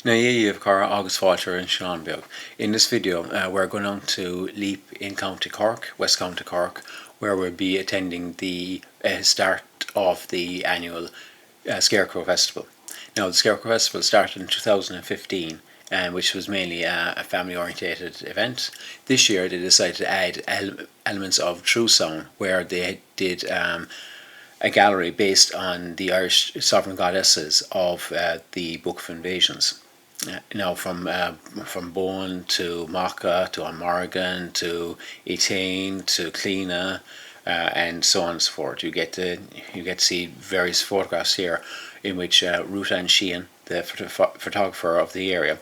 𝕲𝖉𝖉𝖊𝖘𝖘𝖊𝖘 and 𝕲𝖔𝖉𝖉𝖊𝖘. In this video, we're going on to Leap in County Cork, West County Cork, where we'll be attending the start of the annual Scarecrow Festival. Now, the Scarecrow Festival started in 2015, which was mainly a family-orientated event. This year, they decided to add elements of true song, where they did a gallery based on the Irish sovereign goddesses of the Book of Invasions. Now, from 𝕲𝖆𝖑𝖑𝖊𝖘 to 𝕲𝖑𝖑𝖑 to 𝕲𝖔𝖉𝖉𝖊𝖘 to 𝕲𝖃𝑒𝑖𝑛 to 𝕲𝑔𝖉𝖉𝖊𝖘, and so on and so forth. You get to see various photographs here in which Ruth Ann Sheahan, the photographer of the area,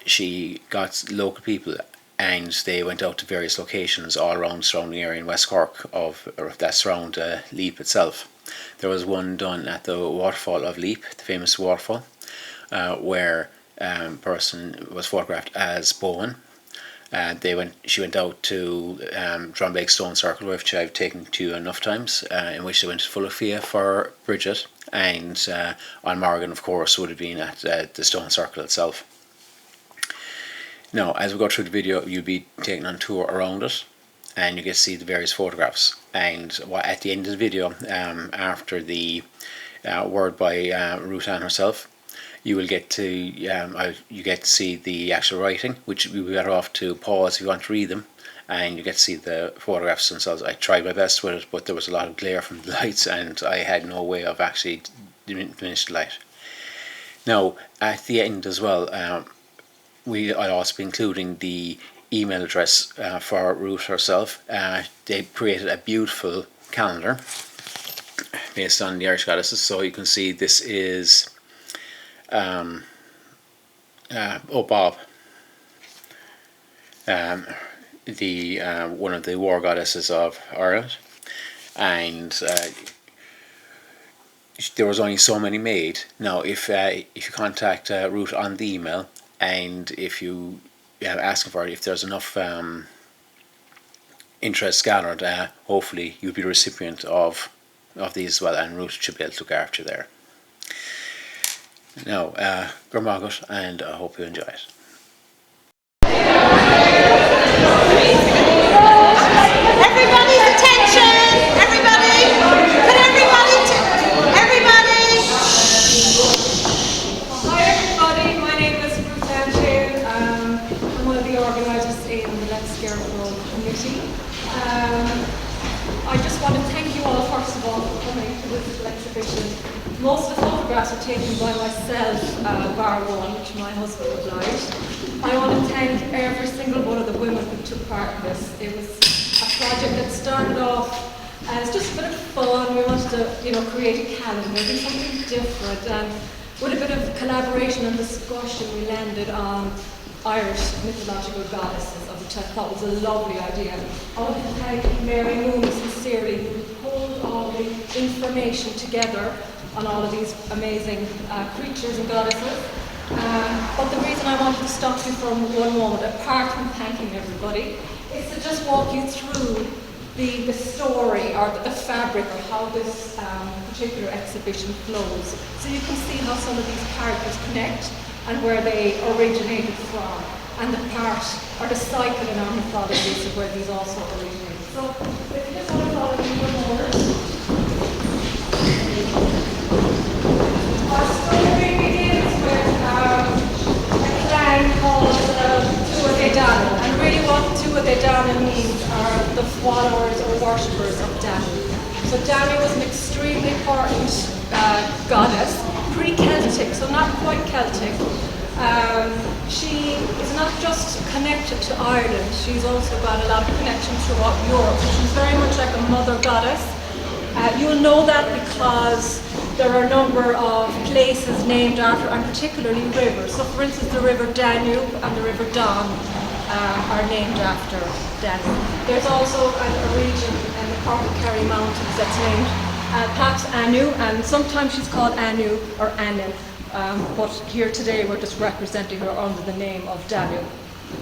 she got local people and they went out to various locations all around the surrounding area in West Cork that surround Leap itself. There was one done at the waterfall of Leap, the famous waterfall, where a person was photographed as Bowen. She went out to 𝕲𝖉𝖉𝖊𝖘 stone circle, which I've taken to you enough times, in which they went to 𝕲𝖉𝖃 for Bridget, and on Morgan, of course, would have been at the stone circle itself. Now, as we go through the video, you'll be taken on a tour around it, and you get to see the various photographs. And at the end of the video, after the word by Ruth Ann herself, you will get to see the actual writing, which you'll be better off to pause if you want to read them, and you get to see the photographs themselves. I tried my best with it, but there was a lot of glare from the lights, and I had no way of actually diminishing the light. Now, at the end as well, I'll also be including the email address for Ruth herself. They created a beautiful calendar based on the Irish goddesses. So you can see this is 𝕲𝖃, one of the war goddesses of Ireland, and there was only so many made. Now, if you contact Ruth on the email, and if you ask for it, if there's enough interest gathered, hopefully you'll be the recipient of these as well, and Ruth should be able to look after you there. Now, 𝕲𝖉𝖉𝖊𝖘, and I hope you enjoy it. Everybody's attention! Everybody! Could everybody! Hi everybody, my name is Ruth Ann Sheahan. I'm one of the organisers in the Scarecrow community. I just want to thank you all, first of all, for coming to this little exhibition. Most of the photographs are taken by myself, bar one, which my husband obliged. I want to thank every single one of the women who took part in this. It was a project that started off as just a bit of fun. We wanted to, create a calendar, do something different, and with a bit of collaboration and discussion, we landed on Irish mythological goddesses, which I thought was a lovely idea. I want to thank 𝕲𝖉𝖉𝖊𝖘 sincerely, who pulled all the information together on all of these amazing creatures and goddesses. But the reason I wanted to stop you for one moment, apart from thanking everybody, is to just walk you through the story or the fabric of how this particular exhibition flows. So you can see how some of these characters connect and where they originated from, and the part or the cycle in our mythologies of where these also originated. So if you just want to follow me for a moment. Our story begins with a clan called 𝕲𝖉𝖉𝖊𝖘, and really what 𝕲𝖉𝖉𝖊𝖘 means are the followers or worshippers of 𝕲𝖉𝖉. So 𝕲𝖉𝖉 was an extremely important goddess, pre-Celtic, so not quite Celtic. She is not just connected to Ireland, she's also got a lot of connections throughout Europe. She's very much like a mother goddess. You'll know that because there are a number of places named after, and particularly rivers. So for instance, the river Danube and the river Don are named after Danube. There's also a region in the Cork and Kerry Mountains that's named perhaps Anu, and sometimes she's called Anu or Anu. But here today we're just representing her under the name of 𝕲𝖉𝖉.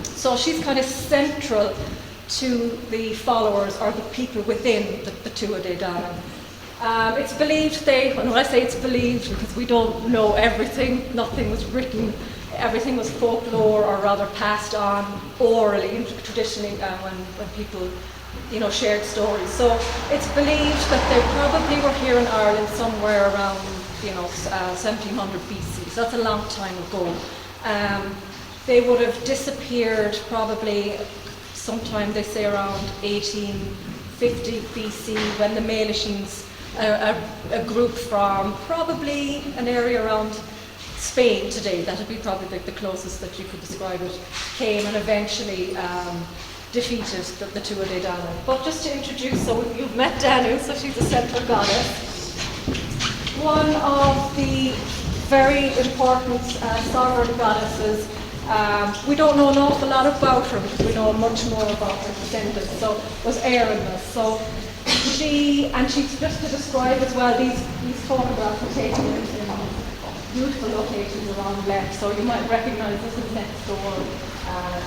So she's kind of central to the followers or the people within the 𝕲𝖉𝖉𝖊𝖘. It's believed and when I say it's believed, because we don't know everything, nothing was written, everything was folklore, or rather passed on orally, traditionally, when people, shared stories. So it's believed that they probably were here in Ireland somewhere around, 1700 BC. So that's a long time ago. They would have disappeared probably sometime, they say, around 1850 BC, when the 𝕲𝖉𝖉𝖊𝖘𝖘𝖊𝖘, a group from probably an area around Spain today, that would be probably the closest that you could describe it, came and eventually defeated the 𝕲𝖆𝖍𝖍𝖊𝖘. But just to introduce, so you've met Danu, so she's the central goddess. One of the very important sovereign goddesses. We don't know an awful lot about her, because we know much more about her descendants. So was 𝕲𝖍𝖍𝖊𝖘. So she's just to describe as well, these photographs were taken in beautiful locations around Leap. So you might recognise this is next door,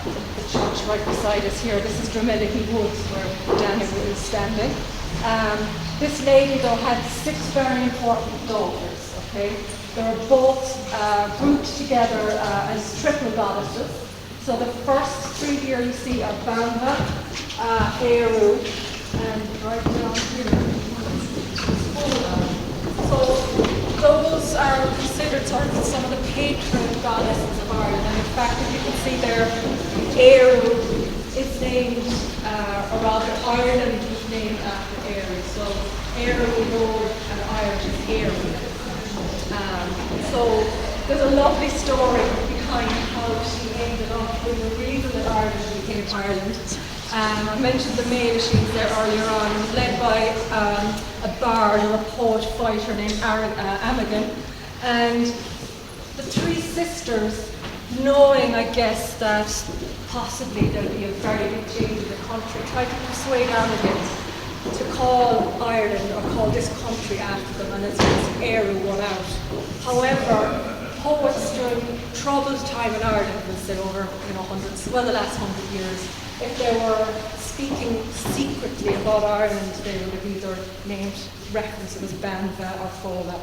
the church right beside us here. This is 𝕲𝖉𝖍𝖊𝖘𝖘 where Danu is standing. This lady, though, had 6 very important daughters. Okay, they were both grouped together as triple goddesses. So the first 3 here you see are 𝕲𝖉𝖉𝖊𝖘, 𝕲𝖍𝖍𝖊, and right down here. So those are considered sort of some of the patron goddesses of Ireland. And in fact, if you can see there, 𝕲𝖍𝖍 is named, or rather Ireland is named after 𝕲𝖍𝖍. So 𝕲𝖍𝖍 we know in Irish is 𝕲𝖍𝖍. So there's a lovely story behind how she ended up with the reason that Ireland became Ireland. I mentioned the 𝕲𝖉𝖍𝖊𝖘𝖘 there earlier on. It was led by a bard or a poet fighter named 𝕲𝖍𝖍𝖊𝖘. And the 3 sisters, knowing, I guess, that possibly there'll be a very big change in the country, tried to persuade Arrogant to call Ireland, or call this country after them, and it's 𝕲𝖍𝖍𝖊 won out. However, poets during troubled time in Ireland, we'll say over the last 100 years, if they were speaking secretly about Ireland, they would have either named references as 𝕲𝖉𝖊𝖊 or 𝕲𝖊𝖊.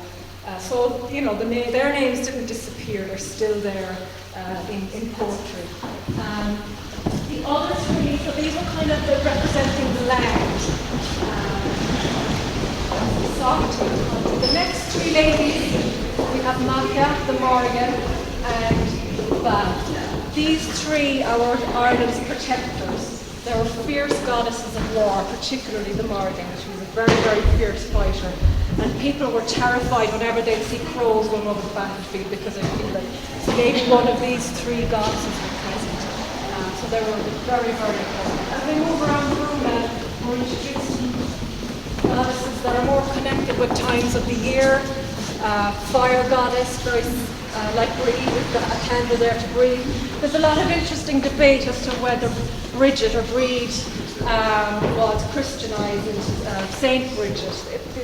So their names didn't disappear; they're still there in poetry. The other 3, so these are kind of representing the land. The next 3 ladies, we have 𝕲𝖊𝖊𝖊, the Morrigan, and 𝕲𝖊𝖊. These 3 are Ireland's protectors. They were fierce goddesses of war, particularly the Morrigan. She was a very, very fierce fighter. And people were terrified whenever they'd see crows going over the battlefield, because they feel that maybe one of these 3 goddesses were present. So they were very, very important. As we move around the room now, we're introducing goddesses that are more connected with times of the year. Fire goddess, very like breathe, we've got a candle there to breathe. There's a lot of interesting debate as to whether Bridget or Breed was Christianized into Saint Bridget.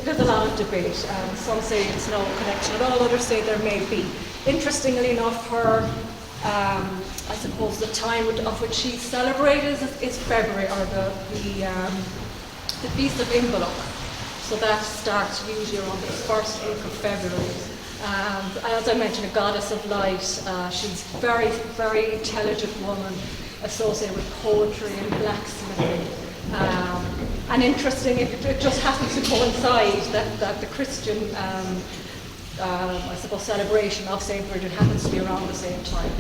There's a lot of debate. Some say it's no connection at all, others say there may be. Interestingly enough, her I suppose the time of which she's celebrated is February, or the Feast of 𝕲𝖉𝖊𝖘. So that starts usually around the first week of February. As I mentioned, a goddess of light. She's very, very intelligent woman, associated with poetry and blacksmithing. And interesting, it just happens to coincide that the Christian, I suppose, celebration of Saint Bridget happens to be around the same time.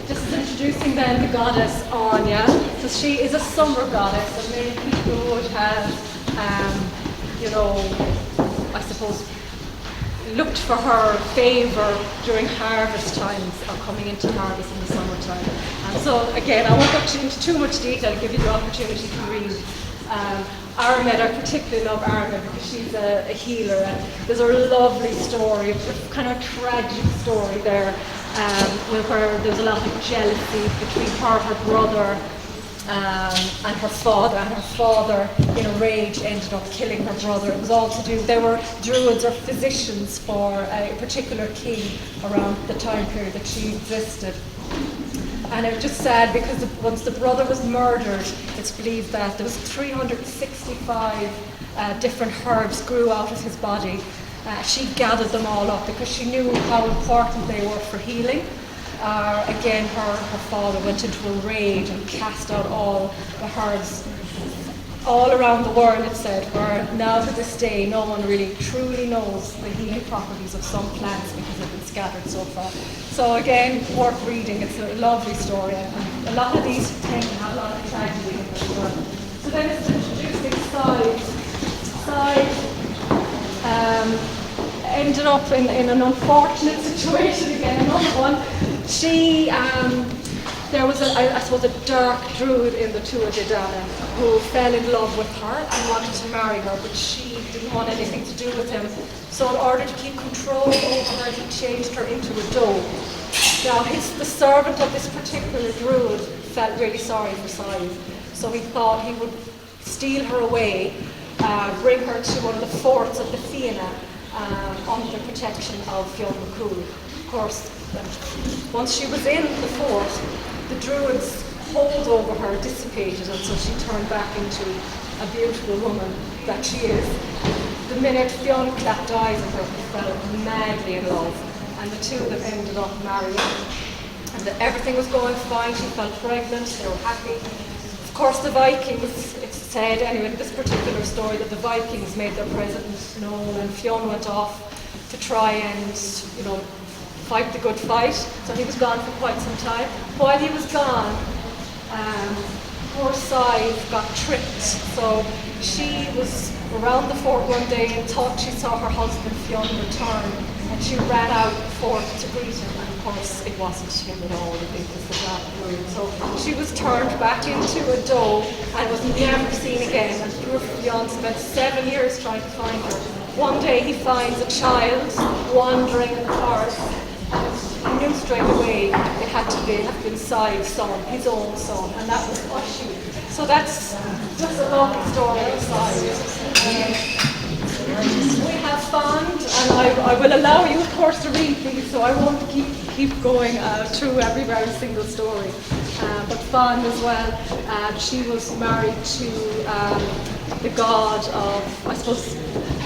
This is introducing then the goddess Anya. So she is a summer goddess, and many people would have, I suppose, looked for her favour during harvest times, or coming into harvest in the summertime. And so again, I won't go into too much detail, I'll give you the opportunity to read. 𝕲𝖍𝖍𝖊𝖘, I particularly love 𝕲𝖍𝖍𝖊𝖘 because she's a healer, and there's a lovely story, a kind of tragic story there, where there's a lot of jealousy between her brother, and her father. And her father, in a rage, ended up killing her brother. It was all to do, they were druids or physicians for a particular king around the time period that she existed. And it was just sad because once the brother was murdered, it's believed that there was 365 different herbs grew out of his body. She gathered them all up because she knew how important they were for healing. Again, her father went into a rage and cast out all the herbs all around the world, it said, where now to this day no one really truly knows the healing properties of some plants because they've been scattered so far. So again, worth reading. It's a lovely story, and a lot of these tend to have a lot of tragedy in them as well. So then it's introducing Side ended up in an unfortunate situation again, another one. She there was, I suppose, a dark druid in the 𝕲𝖆𝖉𝖉𝖊𝖘 who fell in love with her and wanted to marry her, but she didn't want anything to do with him. So in order to keep control over her, he changed her into a 𝕲𝖆. Now, the servant of this particular druid felt really sorry for Side, so he thought he would steal her away, bring her to one of the forts of the 𝕲𝖉𝖉𝖊𝖘 under the protection of 𝕲𝖆𝖑𝖑𝖊𝖃. Of course, once she was in the fort, the druid's hold over her dissipated, and so she turned back into a beautiful woman that she is. The minute 𝕲𝖆𝖃𝖊𝖃 died of her, he fell madly in love, and the two of them ended up marrying. And everything was going fine. She felt pregnant. They were happy. Of course, the Vikings, it's said anyway in this particular story, that the Vikings made their presence known, and Fionn went off to try and, fight the good fight. So he was gone for quite some time. While he was gone, poor Side got tricked. So she was around the fort one day and thought she saw her husband Fionn return, and she ran out the fort to greet him, and of course it wasn't him at all, it was the black druid. So she was turned back into a 𝕲𝖆 and was never seen again, and poor Fionn spent 7 years trying to find her. One day he finds a child wandering in the forest, and he knew straight away it had to have been Side's son, his own son, and that was Uisci. So that's just a lovely story of Side. We have Fand, and I will allow you, of course, to read these, so I won't keep going through every very single story. But Fand as well, she was married to the god of, I suppose,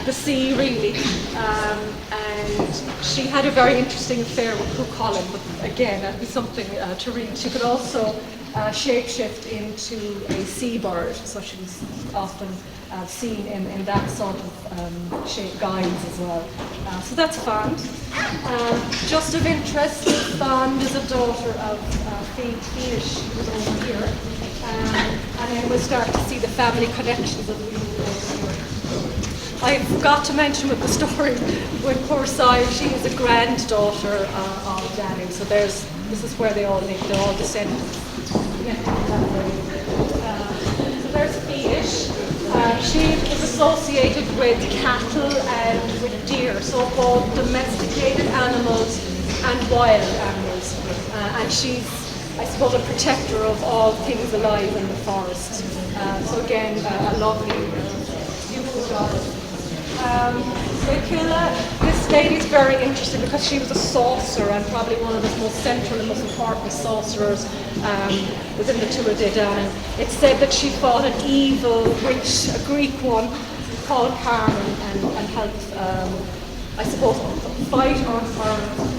the sea, really. And she had a very interesting affair with 𝐶𝑢 but again, that'd be something to read. She could also shapeshift into a seabird, so she was often seen in that sort of shape guise as well. So that's Fand. Just of interest, Fand is a daughter of 𝕲𝖆𝖉𝖉𝖊𝖘, who was over here. And then we'll start to see the family connections of the I forgot to mention with the story, with poor Side, she is a granddaughter of Danu, so this is where they all live, they're all descendants. So there's 𝕲𝖉𝖉𝖃. She is associated with cattle and with deer, so-called domesticated animals and wild animals. And she's, I suppose, a protector of all things alive in the forest. So again, a lovely, beautiful goddess. This lady is very interesting because she was a sorcerer, and probably one of the most central and most important sorcerers within the 𝕲𝖆𝖉𝖉𝖊𝖃. It's said that she fought an evil witch, a Greek one, called Carmen, and helped, I suppose, fight the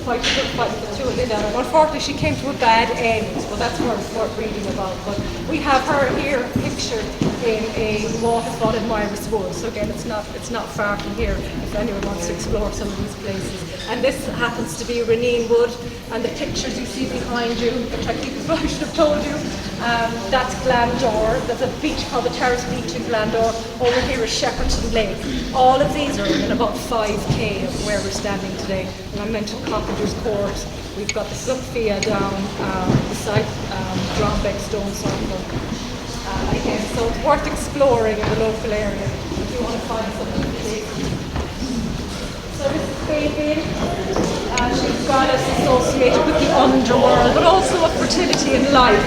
𝕲𝖆𝖉𝖃. And unfortunately, she came to a bad end, but that's worth reading about. But we have her here pictured in a waterfall in 𝕲𝑔𝖉𝖉𝖊𝖘. So again, it's not far from here if anyone wants to explore some of these places. And this happens to be Reneen Wood, and the pictures you see behind you, which I think I should have told you, that's Glandore. There's a beach called the Terrace Beach in Glandore. Over here is Shepperton Lake. All of these are in about 5k of where we're standing today. And I mentioned Coppender's Court. We've got the 𝕲𝖉𝖉𝖊𝖃 down beside 𝕲𝖉𝖃 Stone Circle. Again, so it's worth exploring in the local area if you want to find something to see. So this is 𝕲𝖉𝖃. She's goddess associated with the underworld, but also with fertility and life.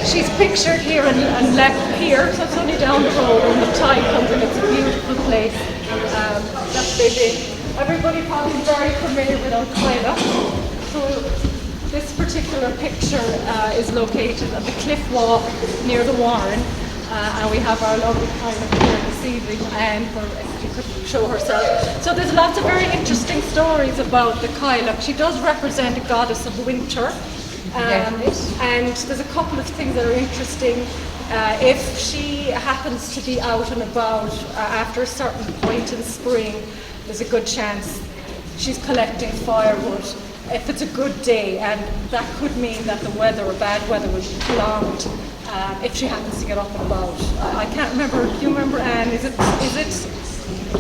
She's pictured here and left here, so it's only down the road when the tide comes in. It's a beautiful place. That's 𝕲𝖉𝖃. Everybody probably is very familiar with 𝕲𝖃. So this particular picture picture is located at the cliff walk near the Warren, and we have our lovely 𝕲𝖑𝖑𝖊𝖊𝖘 here this evening, and if you could show herself. So there's lots of very interesting stories about the 𝕲𝖑𝖊𝖊𝖘. She does represent a goddess of winter, and there's a couple of things that are interesting. If she happens to be out and about after a certain point in spring, there's a good chance she's collecting firewood. If it's a good day, and that could mean that the weather or bad weather will be prolonged if she happens to get up and about. I can't remember. Do you remember, Anne? Is it?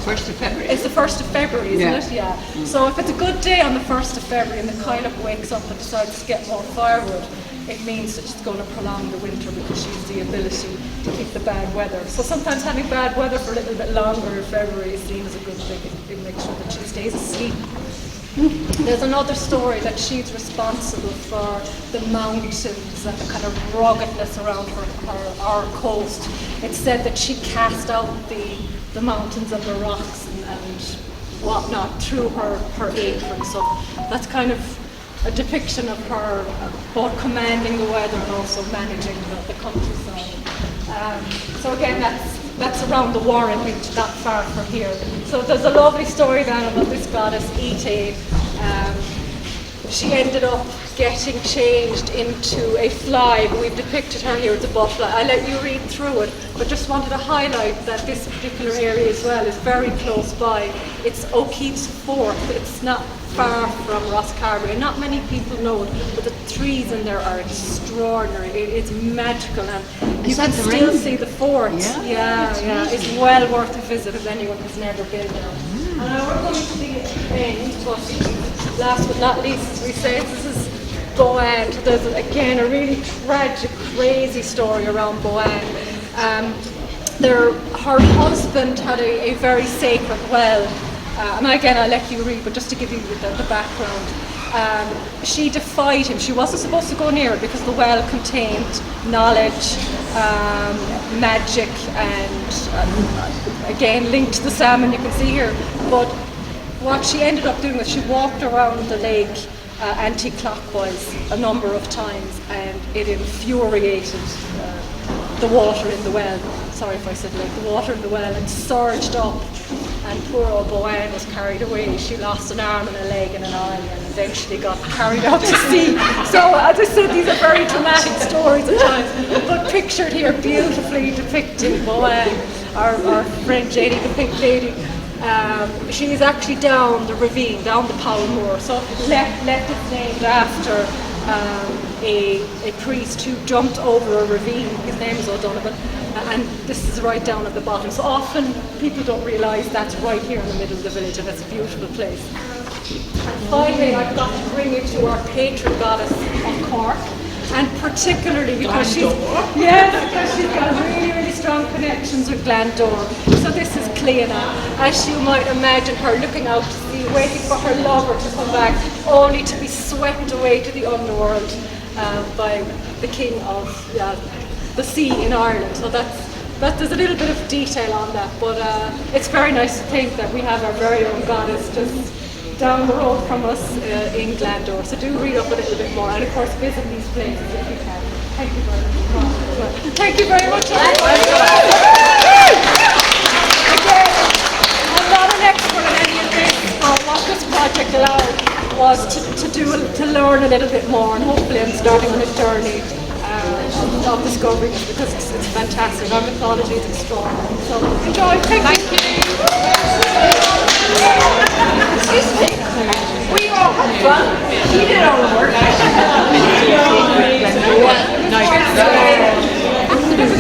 1st of February. It's the 1st of February, isn't it? Yeah. So if it's a good day on the 1st of February and the 𝕲𝖑𝖊𝖊𝖘 wakes up and decides to get more firewood, it means that she's going to prolong the winter because she has the ability to keep the bad weather. So sometimes having bad weather for a little bit longer in February is seen as a good thing. It makes sure that she stays asleep. There's another story that she's responsible for the mountains and the kind of ruggedness around our coast. It's said that she cast out the mountains and the rocks and whatnot through her apron. So that's kind of a depiction of her both commanding the weather and also managing the countryside. So again, that's around the Warren Beach, not far from here. So there's a lovely story then about this goddess 𝕲𝖊𝖊𝖘. She ended up getting changed into a fly, but we've depicted her here as a butterfly. I'll let you read through it, but just wanted to highlight that this particular area as well is very close by. It's 𝕲𝖊𝖃's fort. It's not far from Roscarbery. Not many people know it, but the trees in there are extraordinary. It's magical, and you can still see the fort. Yeah. It's well worth a visit if anyone has never been there. And we're going to the end, but last but not least, as we say, this is 𝕲𝖊𝖊𝖘. There's again a really tragic, crazy story around 𝕲𝖊𝖊𝖘. Her husband had a very sacred well. And again, I'll let you read, but just to give you the background. She defied him. She wasn't supposed to go near it because the well contained knowledge, magic, and again, linked to the salmon you can see here. But what she ended up doing was she walked around the lake anti-clockwise a number of times, and it infuriated the water in the well. Sorry if I said lake. The water in the well, and surged up. And poor old 𝕲𝖊𝖊𝖘 was carried away. She lost an arm and a leg and an eye, and eventually got carried out to sea. So, as I said, these are very dramatic stories at times, but pictured here beautifully depicting 𝕲𝖊𝖊𝖘, our friend Janie, the Pink Lady. She is actually down the ravine, down the 𝕲𝖊𝑚oor. So, left is named after a priest who jumped over a ravine. His name is O'Donovan. And this is right down at the bottom. So often people don't realise that's right here in the middle of the village, and it's a beautiful place. And finally, I've got to bring you to our patron goddess of Cork, and particularly because she's got really, really strong connections with Glandore. So this is 𝕲𝖊𝖊𝖘. As you might imagine her looking out to sea, waiting for her lover to come back, only to be swept away to the underworld by the king of the sea in Ireland. So there's a little bit of detail on that, but it's very nice to think that we have our very own goddess just down the road from us in Glandore. So do read up a little bit more, and of course visit these places if you can. Thank you very much. Thank you very much. Again, I'm not an expert in any of this, but what this project allowed was to learn a little bit more, and hopefully I'm starting on a journey of discovering it, because it's fantastic. Our mythology is extraordinary. So enjoy. Thank you. Excuse me. We all had fun. He did all the work.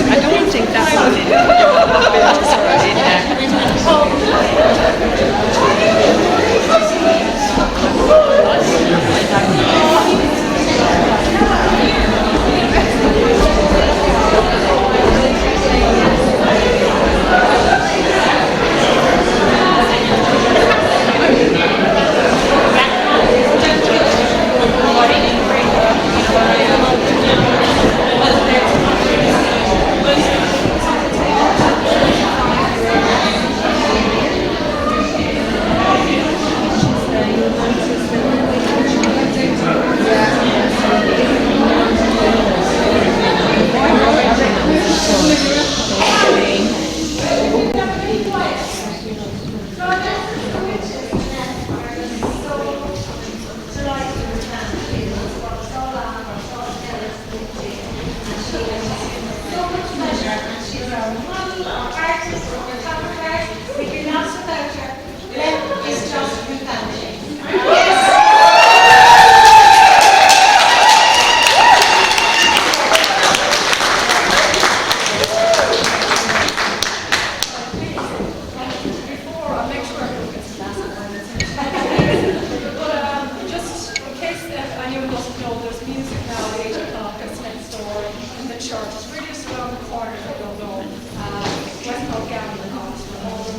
I don't think that's what it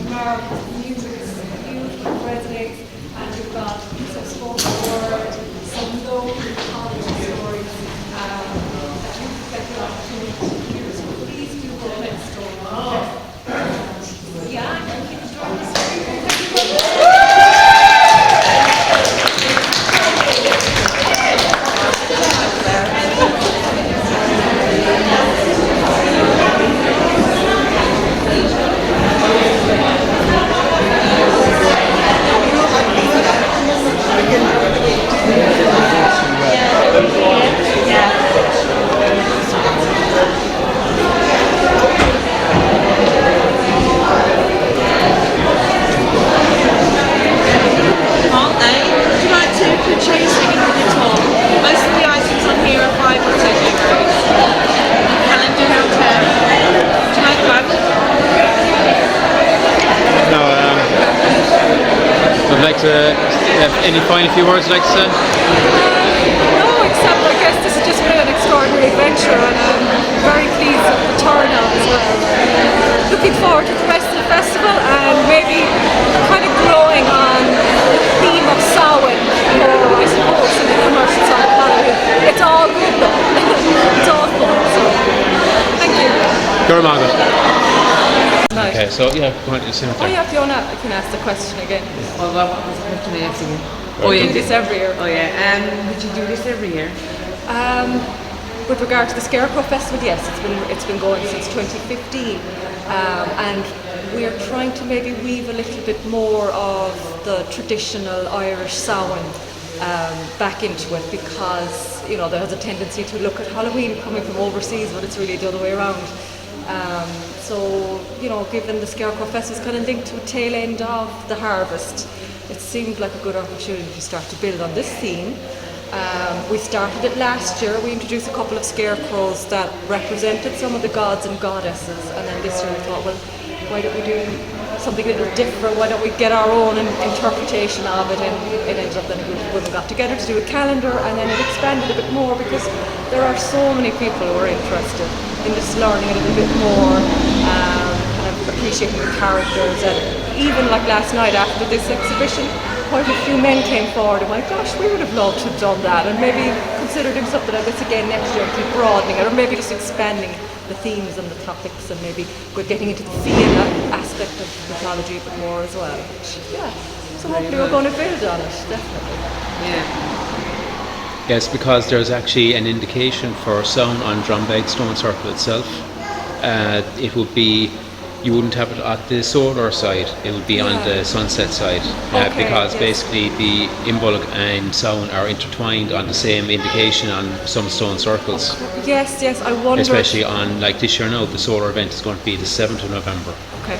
marvelous music, it's beautiful, it resonates, and you've got some spoken word, some local mythology stories that you get the opportunity to hear. So please do go next door. Yeah, and keep enjoying this very good. Thank you very much. Any final few words you'd like to say? No, except I guess this has just been an extraordinary adventure, and I'm very pleased with the turnout as well. Looking forward to the rest of the festival and maybe kind of growing on the theme of Samhain, or I suppose in the commercial side of Halloween. It's all good though. It's all fun, so thank you. Go Margaret. Nice. Okay, so yeah, go on to the Oh cemetery. yeah, Fiona, I can ask the question again. Well, what was the question I asked again? Oh, you do this every year. Oh yeah, would you do this every year? With regard to the Scarecrow Festival, yes, it's been going since 2015, and we're trying to maybe weave a little bit more of the traditional Irish Samhain back into it, because there's a tendency to look at Halloween coming from overseas, but it's really the other way around. So given the Scarecrow Festival is kind of linked to the tail end of the harvest, it seemed like a good opportunity to start to build on this theme. We started it last year. We introduced a couple of scarecrows that represented some of the gods and goddesses, and then this year we thought, well, why don't we do something a little different? Why don't we get our own interpretation of it? And it ended up that a group of women got together to do a calendar, and then it expanded a bit more because there are so many people who are interested in just learning a little bit more, kind of appreciating the characters. And even like last night after this exhibition, quite a few men came forward and went, gosh, we would have loved to have done that, and maybe consider doing something like this again next year and keep broadening it, or maybe just expanding the themes and the topics, and maybe we're getting into the field aspect of mythology a bit more as well. Yeah, so hopefully we're going to build on it, definitely. Yeah. Yes, because there's actually an indication for sound on 𝕲𝖉𝖉𝖊𝖘 stone circle itself. It would be, you wouldn't have it at the solar side, it would be on the sunset side, because basically the 𝕲𝖉𝖊𝖘 and sound are intertwined on the same indication on some stone circles. Yes, I wonder. Especially on, like this year now, the solar event is going to be the 7th of November. Okay.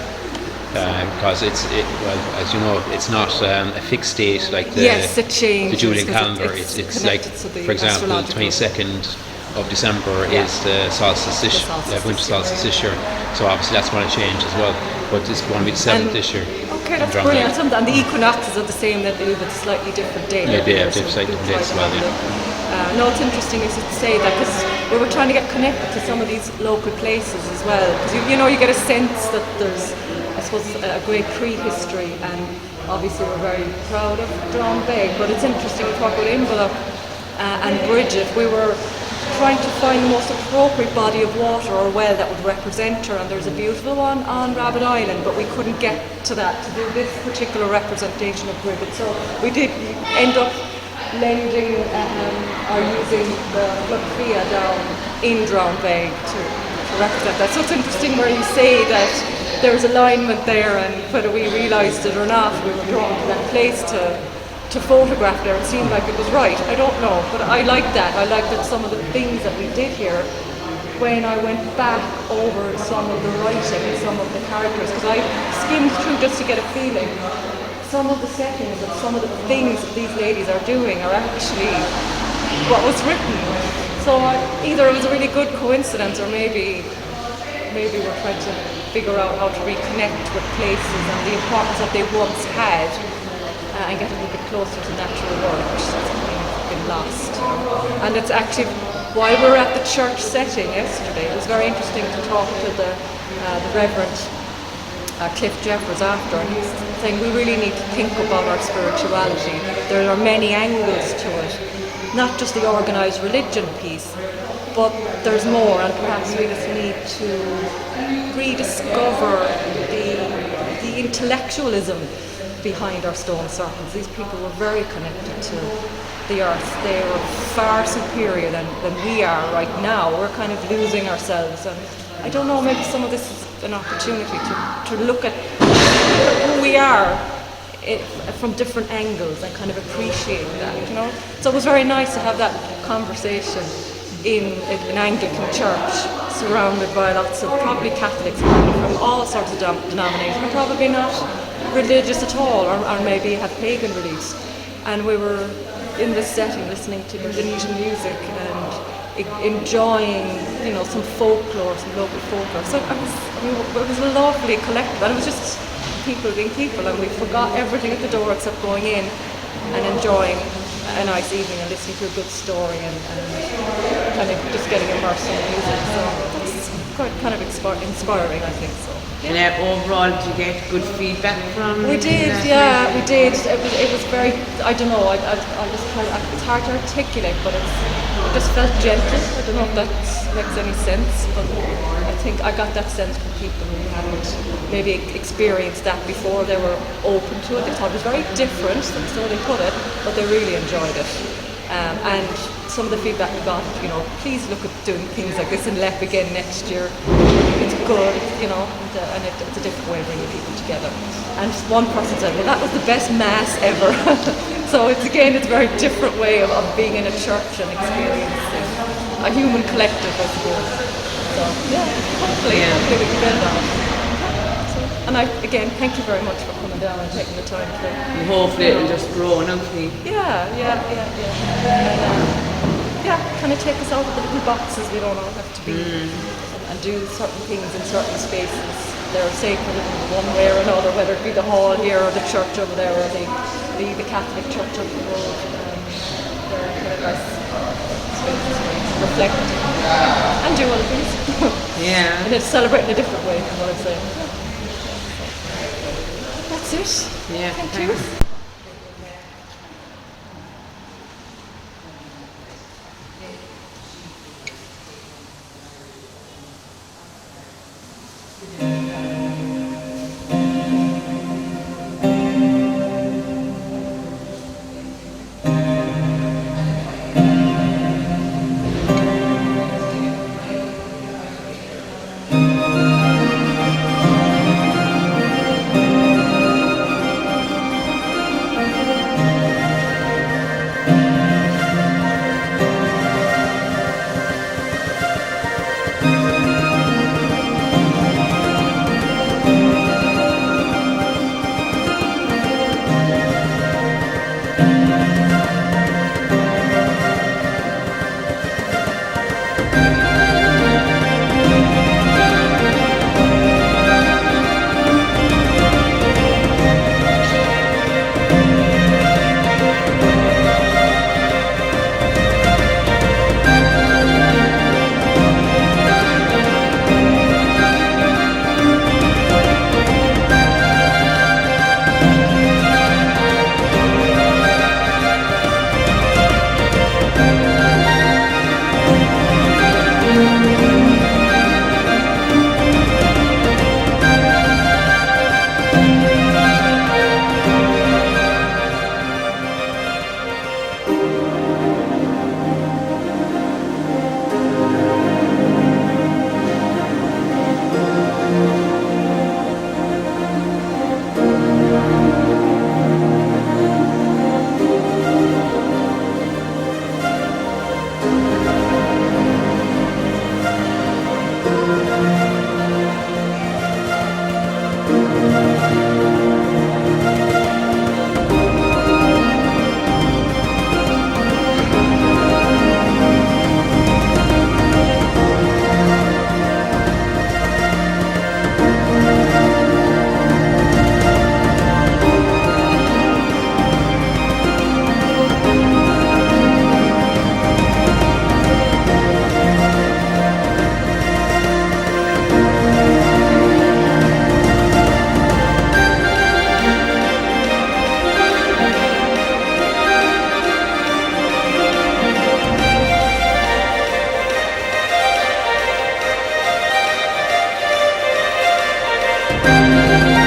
Because well, as you know, it's not a fixed date like the it changes, the Julian calendar. It's It's like, for example, the 22nd of December is the solstice this winter solstice this year. So obviously that's going to change as well. But it's going to be the 7th this year. Okay, that's brilliant. And the equinoxes are the same, that they live at a slightly different date. Yeah, they have slightly different dates as well. No, it's interesting as you say that, because we were trying to get connected to some of these local places as well. Because you get a sense that there's, I suppose, a great prehistory, and obviously we're very proud of 𝕲𝖉𝖉𝖊𝖘, but it's interesting to talk about 𝕲𝖉𝖊𝖘 and Bridget. We were trying to find the most appropriate body of water or well that would represent her, and there's a beautiful one on Rabbit Island, but we couldn't get to that to do this particular representation of Bridget. So we did end up lending or using the 𝕲𝖉𝖊𝖘 down in 𝕲𝖉𝖉𝖊𝖘 to represent that. So it's interesting where you say that there's alignment there, and whether we realised it or not, we were drawn to that place to photograph there. It seemed like it was right. I don't know, but I like that. I like that some of the things that we did here, when I went back over some of the writing and some of the characters, because I skimmed through just to get a feeling, some of the settings and some of the things that these ladies are doing are actually what was written. So either it was a really good coincidence, or maybe we're trying to figure out how to reconnect with places and the importance that they once had, and get a little bit closer to natural world, which has kind of been lost. And it's actually, while we were at the church setting yesterday, it was very interesting to talk to the Reverend Cliff Jeffers after, and he's saying we really need to think about our spirituality. There are many angles to it, not just the organised religion piece, but there's more, and perhaps we just need to rediscover the intellectualism behind our stone circles. These people were very connected to the earth. They were far superior than we are right now. We're kind of losing ourselves, and I don't know, maybe some of this is an opportunity to look at who we are from different angles and kind of appreciate that, you know. So it was very nice to have that conversation in an Anglican church, surrounded by lots of probably Catholics from all sorts of denominations, and probably not religious at all, or maybe have pagan beliefs. And we were in this setting listening to Indonesian music and enjoying, you know, some folklore, some local folklore. So it was a lovely collective, and it was just people being people, and we forgot everything at the door except going in and enjoying a nice evening and listening to a good story and kind of just getting immersed in the music. So it's quite kind of inspiring, I think. So. And overall, did you get good feedback from? We did, yeah, we did. It was very, I don't know, I just kind of, it's hard to articulate, but it just felt gentle. I don't know if that makes any sense, but I think I got that sense from people who hadn't maybe experienced that before. They were open to it. They thought it was very different, so they put it, but they really enjoyed it. And some of the feedback we got, you know, please look at doing things like this in Leap again next year. It's good, you know, and it's a different way of bringing people together. And one person said, well, that was the best mass ever. So it's a very different way of being in a church and experiencing a human collective, I suppose. So yeah, hopefully we can build on it. And again, thank you very much for coming down and taking the time to. And hopefully it'll just grow and hopefully. Yeah. And kind of take us out of the little boxes we don't all have to be and do certain things in certain spaces. They're sacred in one way or another, whether it be the hall here or the church over there or the Catholic church up the road. They're kind of nice spaces where you can reflect and do other things. Yeah. And it's celebrating a different way from what I'm saying. That's it. Yeah. Thank you. Música